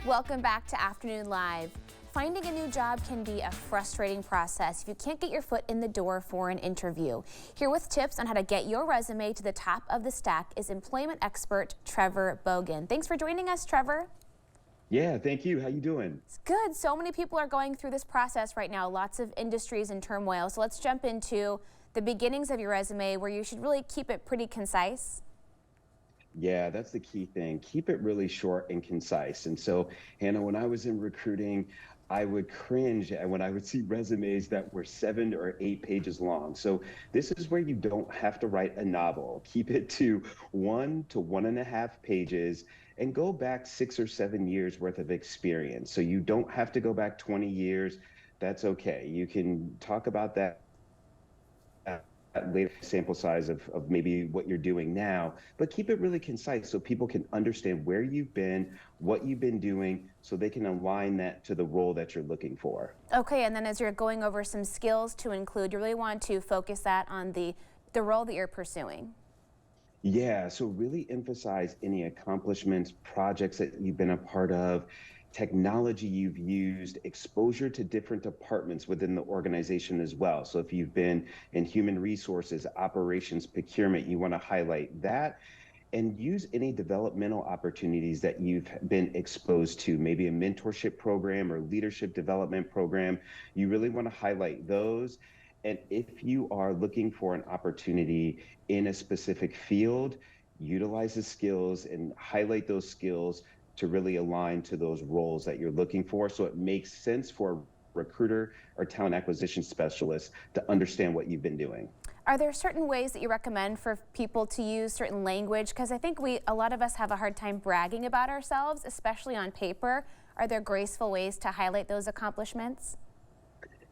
Welcome back to Afternoon Live. Finding a new job can be a frustrating process if you can't get your foot in the door for an interview. Here with tips on how to get your resume to the top of the stack is employment expert Trevor Bogan. Thanks for joining us, Trevor. Yeah, thank you. How you doing? It's good. So many people are going through this process right now. Lots of industries in turmoil. So let's jump into the beginnings of your resume where you should really keep it pretty concise. Yeah, that's the key thing. Keep it really short and concise. And so, Hannah, when I was in recruiting, I would cringe when I would see resumes that were 7 or 8 pages long. So this is where you don't have to write a novel. Keep it to 1 to 1.5 pages and go back 6 or 7 years worth of experience. So you don't have to go back 20 years. That's okay. You can talk about that later sample size of maybe what you're doing now, but keep it really concise so people can understand where you've been, what you've been doing, so they can align that to the role that you're looking for. Okay, and then as you're going over some skills to include, you really want to focus that on the role that you're pursuing. Yeah, so really emphasize any accomplishments, projects that you've been a part of, technology you've used, exposure to different departments within the organization as well. So if you've been in human resources, operations, procurement, you want to highlight that and use any developmental opportunities that you've been exposed to, maybe a mentorship program or leadership development program. You really want to highlight those. And if you are looking for an opportunity in a specific field, utilize the skills and highlight those skills to really align to those roles that you're looking for. So it makes sense for a recruiter or talent acquisition specialist to understand what you've been doing. Are there certain ways that you recommend for people to use certain language? Because I think a lot of us have a hard time bragging about ourselves, especially on paper. Are there graceful ways to highlight those accomplishments?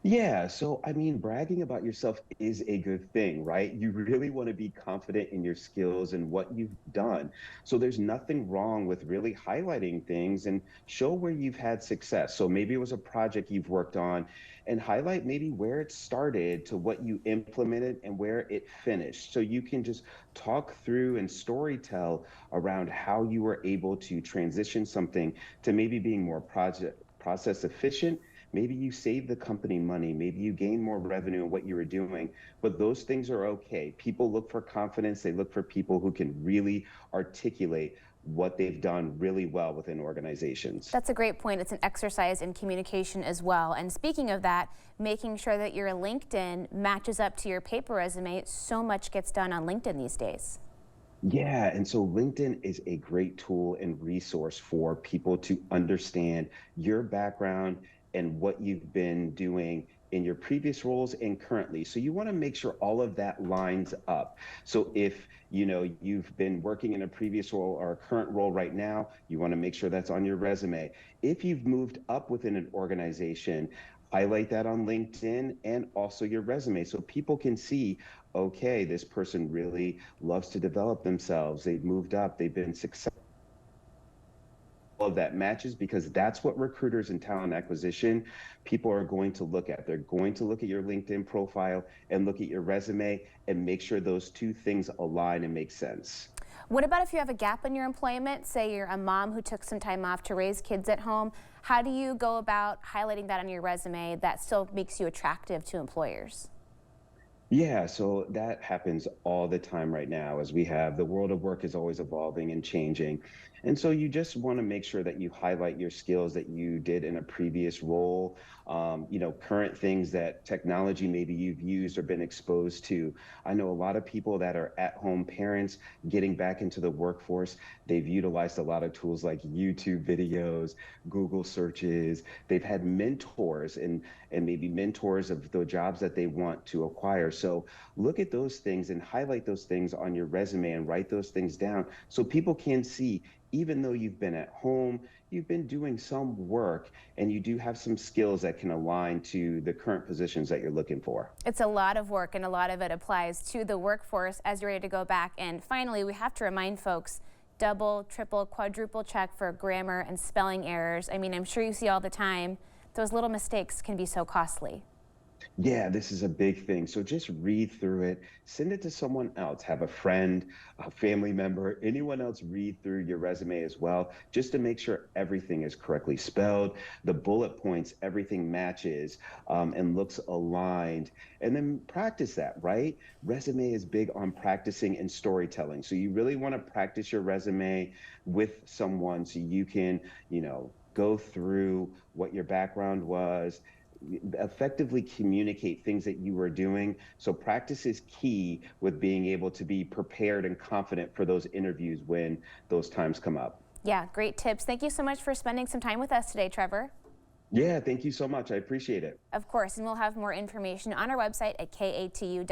Yeah, so I mean, bragging about yourself is a good thing, right? You really want to be confident in your skills and what you've done. So there's nothing wrong with really highlighting things and show where you've had success. So maybe it was a project you've worked on and highlight maybe where it started to what you implemented and where it finished. So you can just talk through and story tell around how you were able to transition something to maybe being more process efficient. Maybe you save the company money, maybe you gain more revenue in what you were doing, but those things are okay. People look for confidence, they look for people who can really articulate what they've done really well within organizations. That's a great point. It's an exercise in communication as well. And speaking of that, making sure that your LinkedIn matches up to your paper resume. So much gets done on LinkedIn these days. Yeah, and so LinkedIn is a great tool and resource for people to understand your background and what you've been doing in your previous roles and currently. So you want to make sure all of that lines up. So if you've been working in a previous role or a current role right now, you want to make sure that's on your resume. If you've moved up within an organization, highlight that on LinkedIn and also your resume so people can see, okay, this person really loves to develop themselves. They've moved up, they've been successful. Of that matches, because that's what recruiters and talent acquisition people are going to look at. They're going to look at your LinkedIn profile and look at your resume and make sure those two things align and make sense. What about if you have a gap in your employment? Say you're a mom who took some time off to raise kids at home. How do you go about highlighting that on your resume that still makes you attractive to employers? Yeah, so that happens all the time right now as the world of work is always evolving and changing. And so you just want to make sure that you highlight your skills that you did in a previous role, current things that technology maybe you've used or been exposed to. I know a lot of people that are at-home parents getting back into the workforce. They've utilized a lot of tools like YouTube videos, Google searches. They've had mentors and maybe mentors of the jobs that they want to acquire. So look at those things and highlight those things on your resume and write those things down so people can see, even though you've been at home, you've been doing some work and you do have some skills that can align to the current positions that you're looking for. It's a lot of work and a lot of it applies to the workforce as you're ready to go back. And finally, we have to remind folks, double, triple, quadruple check for grammar and spelling errors. I mean, I'm sure you see all the time, those little mistakes can be so costly. Yeah, this is a big thing. So just read through it, send it to someone else, have a friend, a family member, anyone else read through your resume as well, just to make sure everything is correctly spelled, the bullet points, everything matches and looks aligned. And then practice that, right? Resume is big on practicing and storytelling. So you really want to practice your resume with someone so you can, go through what your background was, effectively communicate things that you were doing. So practice is key with being able to be prepared and confident for those interviews when those times come up. Yeah, great tips. Thank you so much for spending some time with us today, Trevor. Yeah, thank you so much. I appreciate it. Of course, and we'll have more information on our website at katu.com.